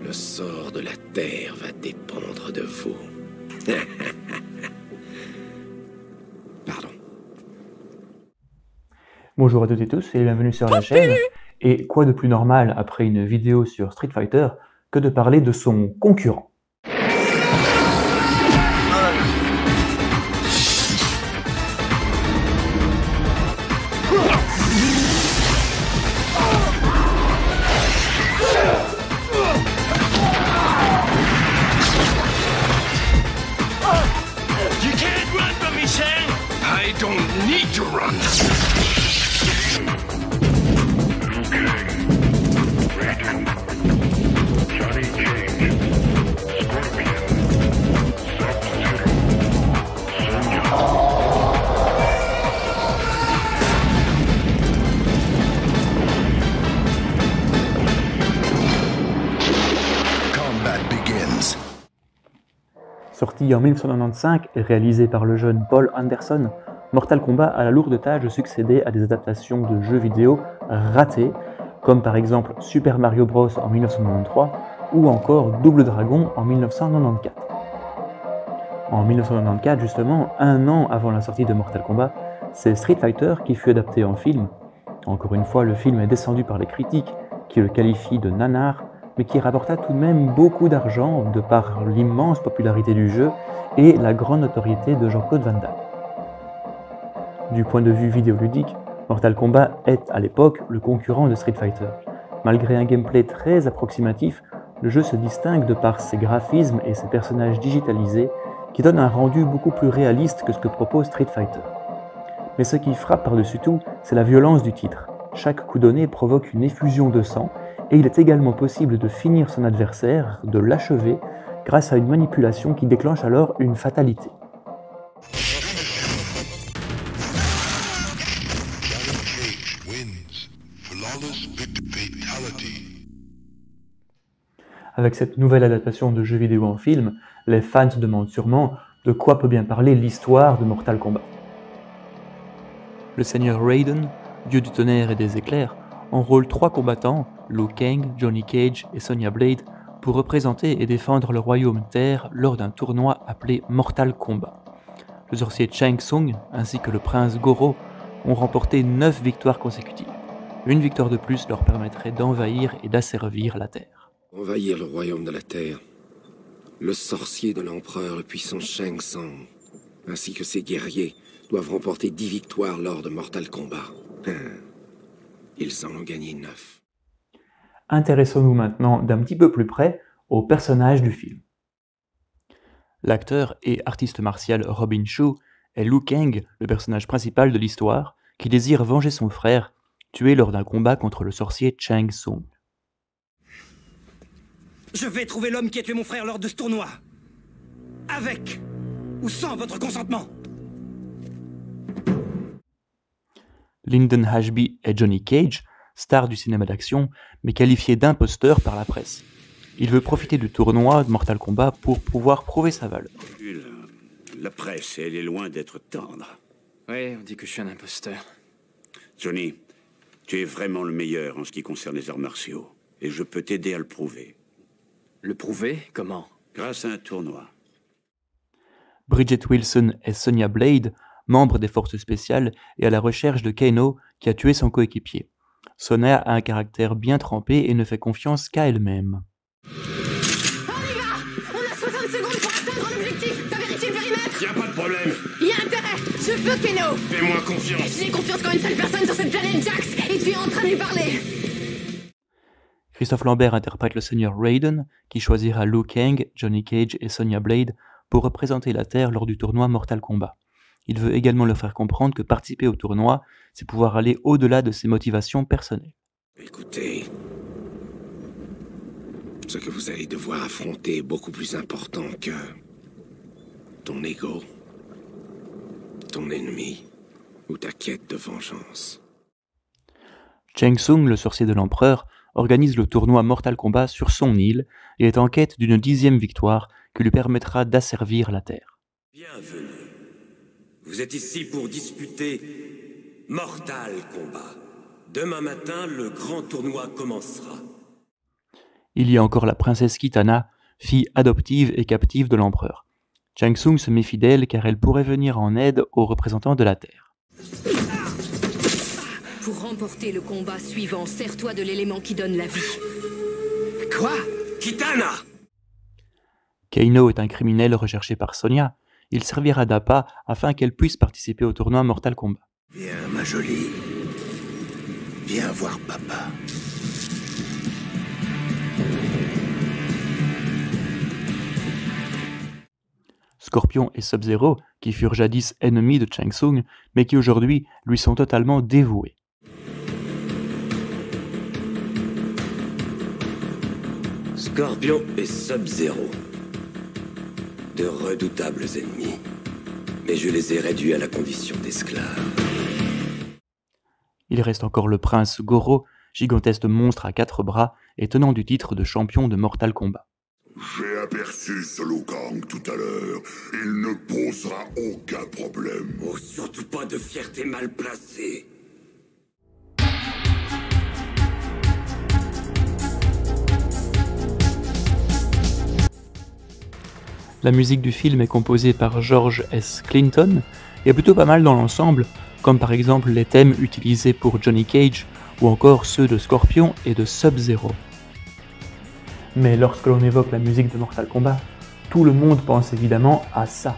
Le sort de la Terre va dépendre de vous. Pardon. Bonjour à toutes et tous et bienvenue sur la chaîne. Et quoi de plus normal après une vidéo sur Street Fighter que de parler de son concurrent. I don't need to run. Johnny Cage, Scorpion, Sub-Zero, Sonya. Combat begins. Sorti en 1995 et réalisé par le jeune Paul Anderson, Mortal Kombat a la lourde tâche de succéder à des adaptations de jeux vidéo ratées, comme par exemple Super Mario Bros en 1993 ou encore Double Dragon en 1994. En 1994 justement, un an avant la sortie de Mortal Kombat, c'est Street Fighter qui fut adapté en film. Encore une fois, le film est descendu par les critiques qui le qualifient de nanar, mais qui rapporta tout de même beaucoup d'argent de par l'immense popularité du jeu et la grande notoriété de Jean-Claude Van Damme. Du point de vue vidéoludique, Mortal Kombat est à l'époque le concurrent de Street Fighter. Malgré un gameplay très approximatif, le jeu se distingue de par ses graphismes et ses personnages digitalisés qui donnent un rendu beaucoup plus réaliste que ce que propose Street Fighter. Mais ce qui frappe par-dessus tout, c'est la violence du titre. Chaque coup donné provoque une effusion de sang et il est également possible de finir son adversaire, de l'achever, grâce à une manipulation qui déclenche alors une fatalité. Avec cette nouvelle adaptation de jeux vidéo en film, les fans se demandent sûrement de quoi peut bien parler l'histoire de Mortal Kombat. Le seigneur Raiden, dieu du tonnerre et des éclairs, enrôle 3 combattants, Liu Kang, Johnny Cage et Sonya Blade, pour représenter et défendre le royaume Terre lors d'un tournoi appelé Mortal Kombat. Le sorcier Shang Tsung ainsi que le prince Goro ont remporté 9 victoires consécutives. Une victoire de plus leur permettrait d'envahir et d'asservir la Terre. Envahir le royaume de la Terre. Le sorcier de l'empereur, le puissant Shang Tsung, ainsi que ses guerriers, doivent remporter 10 victoires lors de Mortal Kombat. Ils en ont gagné 9. Intéressons-nous maintenant d'un petit peu plus près au personnage du film. L'acteur et artiste martial Robin Shou est Liu Kang, le personnage principal de l'histoire, qui désire venger son frère, tué lors d'un combat contre le sorcier Shang Tsung. Je vais trouver l'homme qui a tué mon frère lors de ce tournoi. Avec ou sans votre consentement. Lyndon Ashby est Johnny Cage, star du cinéma d'action, mais qualifié d'imposteur par la presse. Il veut profiter du tournoi de Mortal Kombat pour pouvoir prouver sa valeur. La presse, elle est loin d'être tendre. Ouais, on dit que je suis un imposteur. Johnny, tu es vraiment le meilleur en ce qui concerne les arts martiaux. Et je peux t'aider à le prouver. Le prouver? Comment? Grâce à un tournoi. Bridget Wilson est Sonya Blade, membre des forces spéciales et à la recherche de Kano qui a tué son coéquipier. Sonya a un caractère bien trempé et ne fait confiance qu'à elle-même. On y va! On a 60 secondes pour atteindre l'objectif! T'as vérifié le périmètre? Y'a pas de problème. Y a intérêt! Je veux Keno! Fais-moi confiance. J'ai confiance qu'en une seule personne sur cette planète, Jax! Et tu es en train de lui parler! Christophe Lambert interprète le seigneur Raiden, qui choisira Liu Kang, Johnny Cage et Sonya Blade pour représenter la Terre lors du tournoi Mortal Kombat. Il veut également leur faire comprendre que participer au tournoi, c'est pouvoir aller au-delà de ses motivations personnelles. Écoutez, ce que vous allez devoir affronter est beaucoup plus important que ton ego, ton ennemi ou ta quête de vengeance. Shang Tsung, le sorcier de l'empereur, organise le tournoi Mortal Kombat sur son île et est en quête d'une 10e victoire qui lui permettra d'asservir la Terre. Bienvenue. Vous êtes ici pour disputer Mortal Kombat. Demain matin, le grand tournoi commencera. Il y a encore la princesse Kitana, fille adoptive et captive de l'empereur. Shang Tsung se méfie d'elle car elle pourrait venir en aide aux représentants de la Terre. Pour remporter le combat suivant, sers-toi de l'élément qui donne la vie. Quoi? Kitana! Kano est un criminel recherché par Sonya. Il servira d'appât afin qu'elle puisse participer au tournoi Mortal Kombat. Viens, ma jolie. Viens voir papa. Scorpion et Sub-Zero, qui furent jadis ennemis de Shang Tsung, mais qui aujourd'hui lui sont totalement dévoués. Scorpion et Sub-Zero. De redoutables ennemis. Mais je les ai réduits à la condition d'esclaves. Il reste encore le prince Goro, gigantesque monstre à 4 bras et tenant du titre de champion de Mortal Kombat. J'ai aperçu ce Liu Kang tout à l'heure. Il ne posera aucun problème. Oh, surtout pas de fierté mal placée. La musique du film est composée par George S. Clinton et est plutôt pas mal dans l'ensemble, comme par exemple les thèmes utilisés pour Johnny Cage ou encore ceux de Scorpion et de Sub-Zero. Mais lorsque l'on évoque la musique de Mortal Kombat, tout le monde pense évidemment à ça.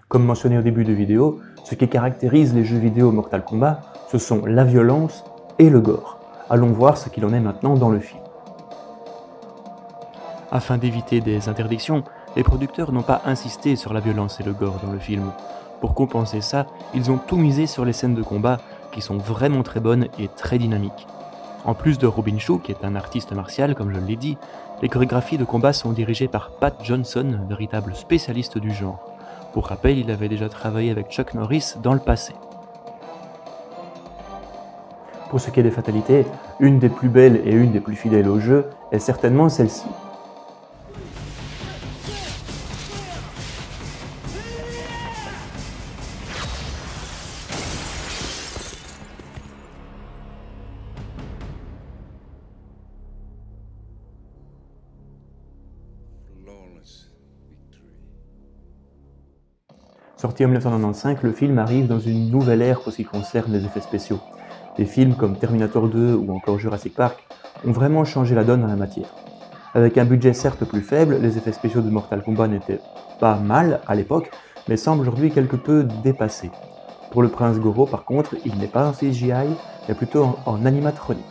Comme mentionné au début de vidéo, ce qui caractérise les jeux vidéo Mortal Kombat, ce sont la violence et le gore. Allons voir ce qu'il en est maintenant dans le film. Afin d'éviter des interdictions, les producteurs n'ont pas insisté sur la violence et le gore dans le film. Pour compenser ça, ils ont tout misé sur les scènes de combat, qui sont vraiment très bonnes et très dynamiques. En plus de Robin Shou, qui est un artiste martial comme je l'ai dit, les chorégraphies de combat sont dirigées par Pat Johnson, véritable spécialiste du genre. Pour rappel, il avait déjà travaillé avec Chuck Norris dans le passé. Pour ce qui est des fatalités, une des plus belles et une des plus fidèles au jeu est certainement celle-ci. Sorti en 1995, le film arrive dans une nouvelle ère pour ce qui concerne les effets spéciaux. Des films comme Terminator 2 ou encore Jurassic Park ont vraiment changé la donne en la matière. Avec un budget certes plus faible, les effets spéciaux de Mortal Kombat n'étaient pas mal à l'époque, mais semblent aujourd'hui quelque peu dépassés. Pour le prince Goro, par contre, il n'est pas en CGI, mais plutôt en animatronique.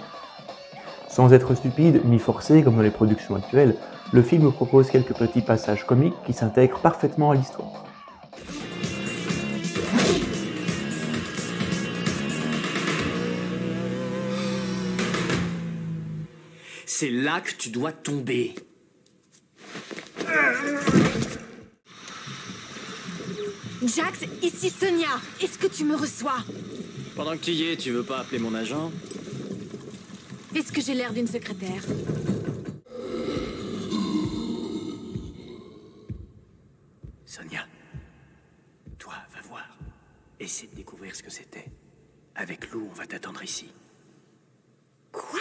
Sans être stupide ni forcé comme dans les productions actuelles, le film propose quelques petits passages comiques qui s'intègrent parfaitement à l'histoire. C'est là que tu dois tomber. Jax, ici Sonia. Est-ce que tu me reçois? Pendant que tu y es, tu veux pas appeler mon agent? Est-ce que j'ai l'air d'une secrétaire? Sonia, toi, va voir. Essaie de découvrir ce que c'était. Avec Lou, on va t'attendre ici. Quoi?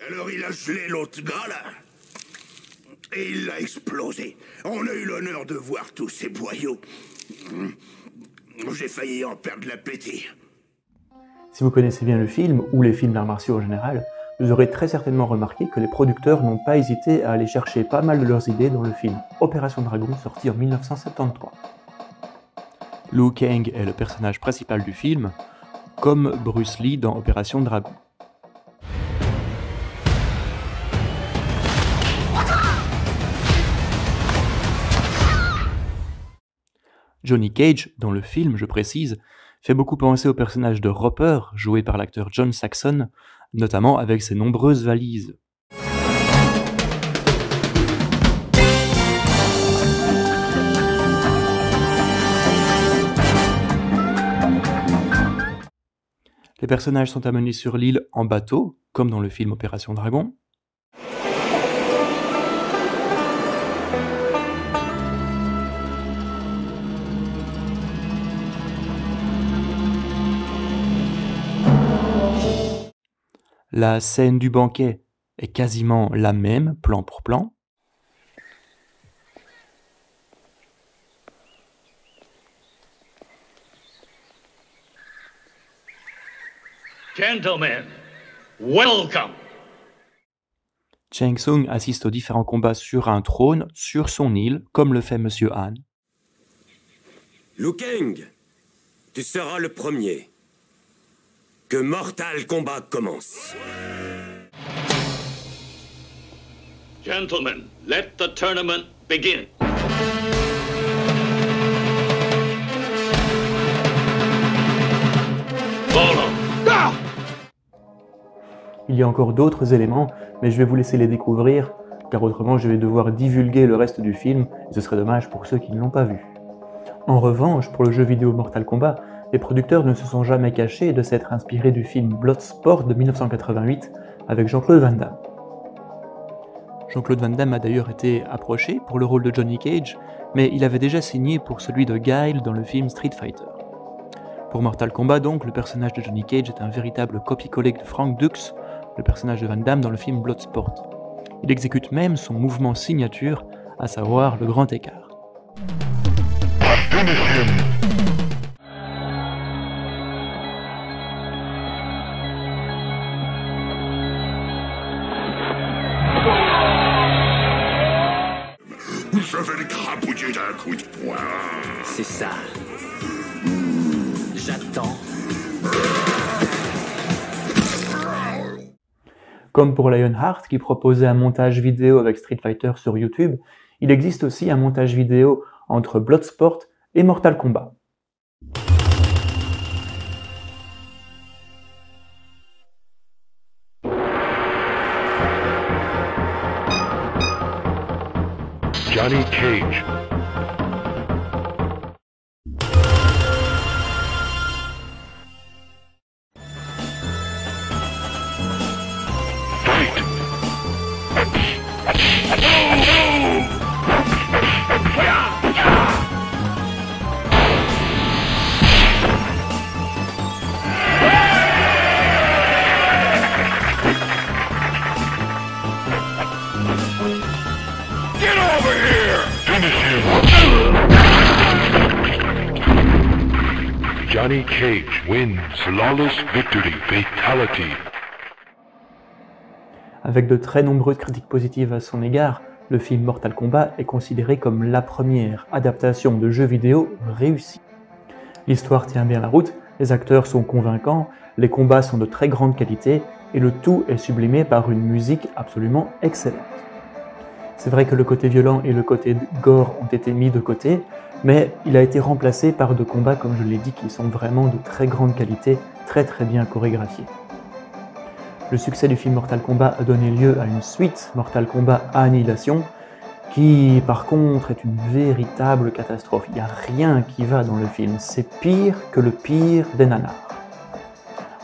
Alors il a gelé l'autre gars, là. Et il l'a explosé. On a eu l'honneur de voir tous ces boyaux. J'ai failli en perdre l'appétit. Si vous connaissez bien le film, ou les films d'arts martiaux en général, vous aurez très certainement remarqué que les producteurs n'ont pas hésité à aller chercher pas mal de leurs idées dans le film Opération Dragon, sorti en 1973. Liu Kang est le personnage principal du film, comme Bruce Lee dans Opération Dragon. Johnny Cage, dans le film, je précise, fait beaucoup penser au personnage de Roper, joué par l'acteur John Saxon, notamment avec ses nombreuses valises. Les personnages sont amenés sur l'île en bateau, comme dans le film Opération Dragon. La scène du banquet est quasiment la même, plan pour plan. Gentlemen, welcome. Shang Tsung assiste aux différents combats sur un trône, sur son île, comme le fait Monsieur Han. Liu Kang, tu seras le premier. Que Mortal Kombat commence. Gentlemen, let the tournament begin. Follow. Ah! Il y a encore d'autres éléments, mais je vais vous laisser les découvrir, car autrement je vais devoir divulguer le reste du film, et ce serait dommage pour ceux qui ne l'ont pas vu. En revanche, pour le jeu vidéo Mortal Kombat, les producteurs ne se sont jamais cachés de s'être inspirés du film Bloodsport de 1988 avec Jean-Claude Van Damme. Jean-Claude Van Damme a d'ailleurs été approché pour le rôle de Johnny Cage, mais il avait déjà signé pour celui de Guile dans le film Street Fighter. Pour Mortal Kombat donc, le personnage de Johnny Cage est un véritable copie-coller de Frank Dux, le personnage de Van Damme dans le film Bloodsport. Il exécute même son mouvement signature, à savoir le grand écart. Je vais les crapouiller d'un coup de poing. C'est ça. J'attends. Comme pour Lionheart qui proposait un montage vidéo avec Street Fighter sur YouTube, il existe aussi un montage vidéo entre Bloodsport et Mortal Kombat. Johnny Cage. Fight. Get over here! Finish him! Johnny Cage wins. Flawless victory. Fatality. Avec de très nombreuses critiques positives à son égard, le film Mortal Kombat est considéré comme la première adaptation de jeu vidéo réussie. L'histoire tient bien la route, les acteurs sont convaincants, les combats sont de très grande qualité et le tout est sublimé par une musique absolument excellente. C'est vrai que le côté violent et le côté gore ont été mis de côté, mais il a été remplacé par de combats, comme je l'ai dit, qui sont vraiment de très grande qualité, très bien chorégraphiés. Le succès du film Mortal Kombat a donné lieu à une suite, Mortal Kombat Annihilation, qui par contre est une véritable catastrophe. Il n'y a rien qui va dans le film, c'est pire que le pire des nanars.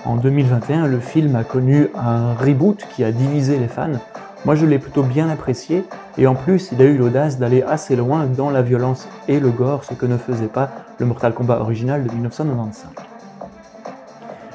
En 2021, le film a connu un reboot qui a divisé les fans. Moi je l'ai plutôt bien apprécié, et en plus il a eu l'audace d'aller assez loin dans la violence et le gore, ce que ne faisait pas le Mortal Kombat original de 1995.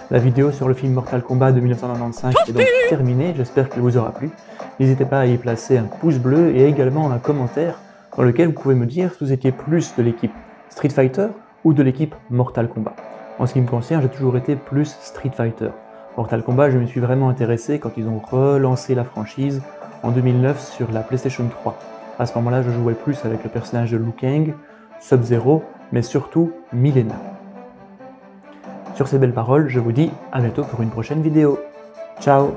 La vidéo sur le film Mortal Kombat de 1995 est donc terminée, j'espère qu'il vous aura plu. N'hésitez pas à y placer un pouce bleu et également un commentaire dans lequel vous pouvez me dire si vous étiez plus de l'équipe Street Fighter ou de l'équipe Mortal Kombat. En ce qui me concerne, j'ai toujours été plus Street Fighter. Mortal Kombat, je me suis vraiment intéressé quand ils ont relancé la franchise en 2009 sur la PlayStation 3. À ce moment-là, je jouais plus avec le personnage de Liu Kang, Sub-Zero, mais surtout Mileena. Sur ces belles paroles, je vous dis à bientôt pour une prochaine vidéo. Ciao!